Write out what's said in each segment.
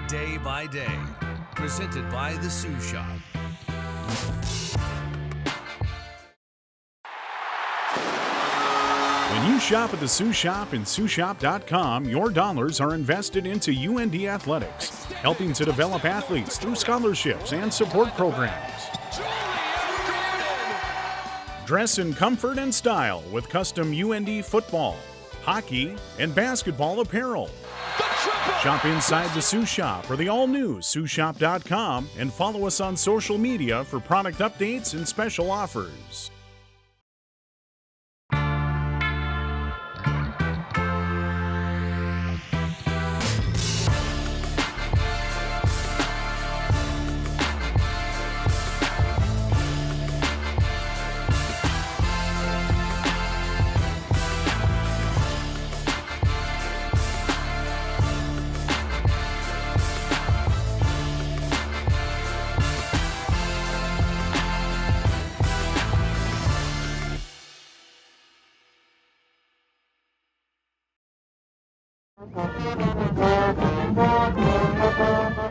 Day by Day, presented by the Sue Shop. When you shop at the Sue Shop and SueShop.com, your dollars are invested into UND athletics, helping to develop athletes through scholarships and support programs. Dress in comfort and style with custom UND football, hockey, and basketball apparel. Shop inside the Sue Shop or the all-new SueShop.com and follow us on social media for product updates and special offers.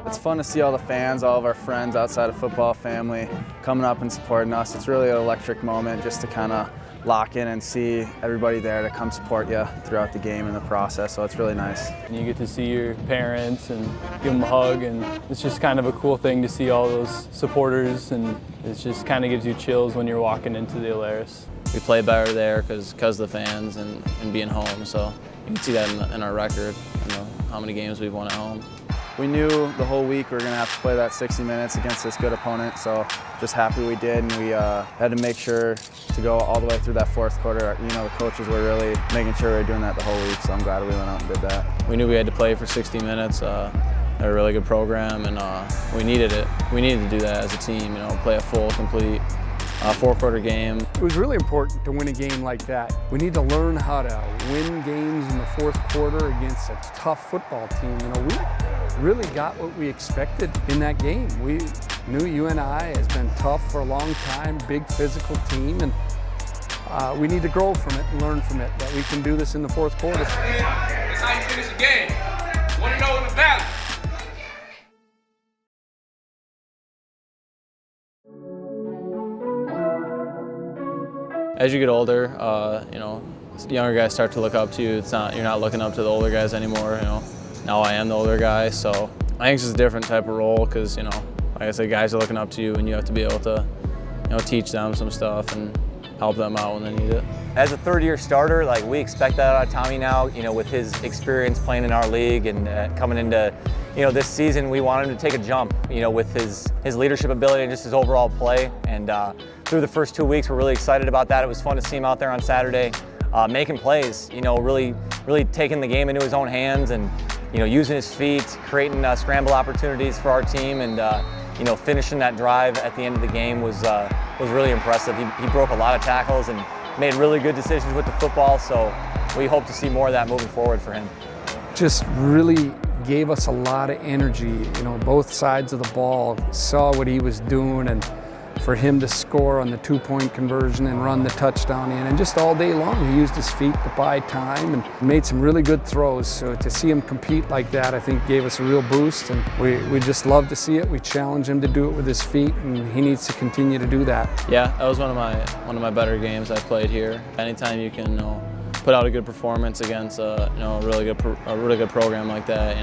It's fun to see all the fans, all of our friends outside of football family coming up and supporting us. It's really an electric moment just to kind of lock in and see everybody there to come support you throughout the game and the process, so it's really nice. You get to see your parents and give them a hug, and it's just kind of a cool thing to see all those supporters, and it just kind of gives you chills when you're walking into the Alaris. We play better there because of the fans and being home, so you can see that in our record, how many games we've won at home. We knew the whole week we were going to have to play that 60 minutes against this good opponent, so just happy we did, and we had to make sure to go all the way through that fourth quarter. You know, the coaches were really making sure we were doing that the whole week, so I'm glad we went out and did that. We knew we had to play for 60 minutes. They're a really good program, and we needed it. We needed to do that as a team, play a full, complete four-quarter game. It was really important to win a game like that. We need to learn how to win games in the fourth quarter against a tough football team. We really got what we expected in that game. We knew UNI has been tough for a long time, big physical team, and we need to grow from it and learn from it, that we can do this in the fourth quarter. That's how you finish the game. 1-0 in the valley. As you get older, younger guys start to look up to you. You're not looking up to the older guys anymore. Now I am the older guy, so I think it's just a different type of role because, like I said, guys are looking up to you and you have to be able to, teach them some stuff and help them out when they need it. As a third-year starter, we expect that out of Tommy now, with his experience playing in our league and coming into, this season, we want him to take a jump, with his leadership ability and just his overall play. And through the first 2 weeks, we're really excited about that. It was fun to see him out there on Saturday, making plays, really taking the game into his own hands and, using his feet, creating scramble opportunities for our team, and finishing that drive at the end of the game was really impressive. He broke a lot of tackles and made really good decisions with the football, so we hope to see more of that moving forward for him. Just really gave us a lot of energy, both sides of the ball, saw what he was doing, and for him to score on the two-point conversion and run the touchdown in, and just all day long he used his feet to buy time and made some really good throws. So to see him compete like that, I think gave us a real boost, and we just love to see it. We challenge him to do it with his feet, and he needs to continue to do that. Yeah, that was one of my better games I played here. Anytime you can put out a good performance against a really good program like that,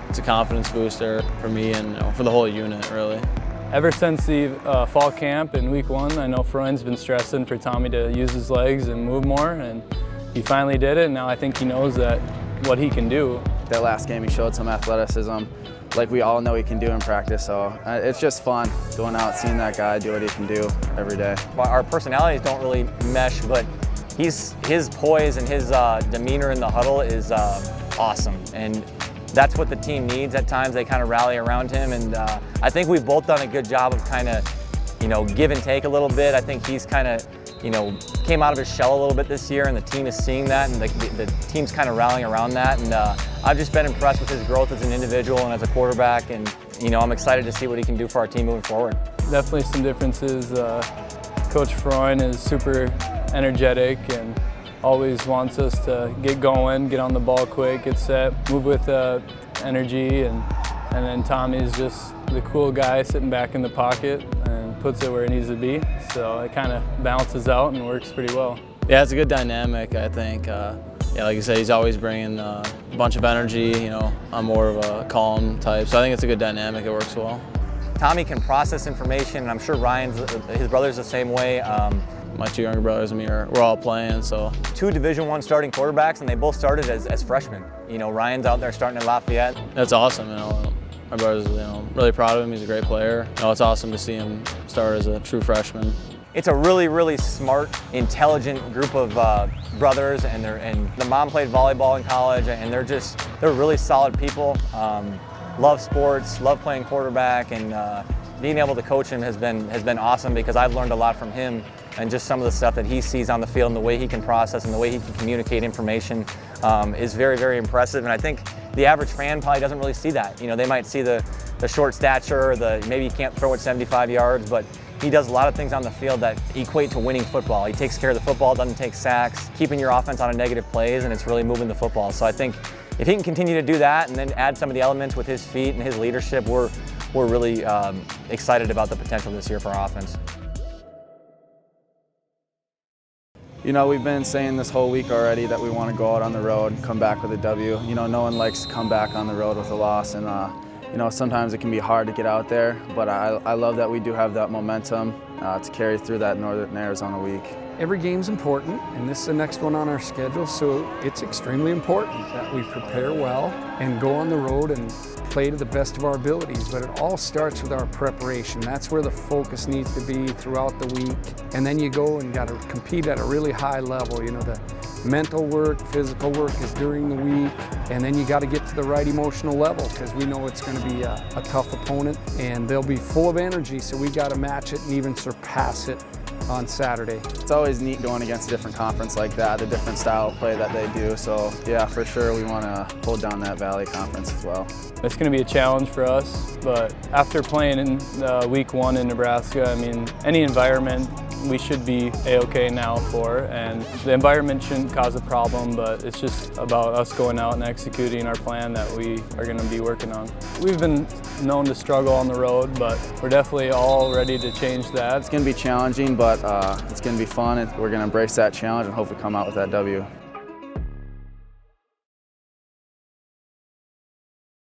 it's a confidence booster for me and for the whole unit, really. Ever since the fall camp in week 1, I know Freund's been stressing for Tommy to use his legs and move more, and he finally did it, and now I think he knows what he can do. That last game he showed some athleticism like we all know he can do in practice, so it's just fun going out, seeing that guy do what he can do every day. Our personalities don't really mesh, but his poise and his demeanor in the huddle is awesome, and that's what the team needs at times. They kind of rally around him, and I think we've both done a good job of kind of, give and take a little bit. I think he's kind of, came out of his shell a little bit this year, and the team is seeing that, and the team's kind of rallying around that, and I've just been impressed with his growth as an individual and as a quarterback, and I'm excited to see what he can do for our team moving forward. Definitely some differences. Coach Freund is super energetic and always wants us to get going, get on the ball quick, get set, move with energy, and And then Tommy's just the cool guy sitting back in the pocket and puts it where it needs to be. So it kind of balances out and works pretty well. Yeah, it's a good dynamic, I think. Yeah, like you said, he's always bringing a bunch of energy. You know, I'm more of a calm type, so I think it's a good dynamic. It works well. Tommy can process information, and I'm sure his brother's the same way. My two younger brothers and me we're all playing, so. 2 Division I starting quarterbacks, and they both started as freshmen. You know, Ryan's out there starting at Lafayette. That's awesome, you know. My brother's, you know, really proud of him. He's a great player. You know, it's awesome to see him start as a true freshman. It's a really, really smart, intelligent group of brothers, and the mom played volleyball in college, and they're really solid people. Love sports, love playing quarterback, and being able to coach him has been awesome because I've learned a lot from him and just some of the stuff that he sees on the field and the way he can process and the way he can communicate information is very, very impressive. And I think the average fan probably doesn't really see that. You know, they might see the short stature, maybe he can't throw it 75 yards, but he does a lot of things on the field that equate to winning football. He takes care of the football, doesn't take sacks, keeping your offense out of negative plays, and it's really moving the football. So I think if he can continue to do that and then add some of the elements with his feet and his leadership, we're really excited about the potential this year for our offense. You know, we've been saying this whole week already that we want to go out on the road and come back with a W. You know, no one likes to come back on the road with a loss, and you know, sometimes it can be hard to get out there, but I love that we do have that momentum to carry through that Northern Arizona week. Every game's important, and this is the next one on our schedule, so it's extremely important that we prepare well and go on the road and play to the best of our abilities. But it all starts with our preparation. That's where the focus needs to be throughout the week. And then you go and got to compete at a really high level. You know, the mental work, physical work is during the week, and then you got to get to the right emotional level because we know it's going to be a tough opponent, and they'll be full of energy, so we got to match it and even surpass it on Saturday. It's always neat going against a different conference like that, the different style of play that they do. So yeah, for sure we want to hold down that Valley Conference as well. It's going to be a challenge for us, but after playing in week 1 in Nebraska, I mean, any environment we should be A-okay now for, and the environment shouldn't cause a problem, but it's just about us going out and executing our plan that we are going to be working on. We've been known to struggle on the road, but we're definitely all ready to change that. It's going to be challenging, but it's going to be fun. We're going to embrace that challenge and hopefully come out with that W.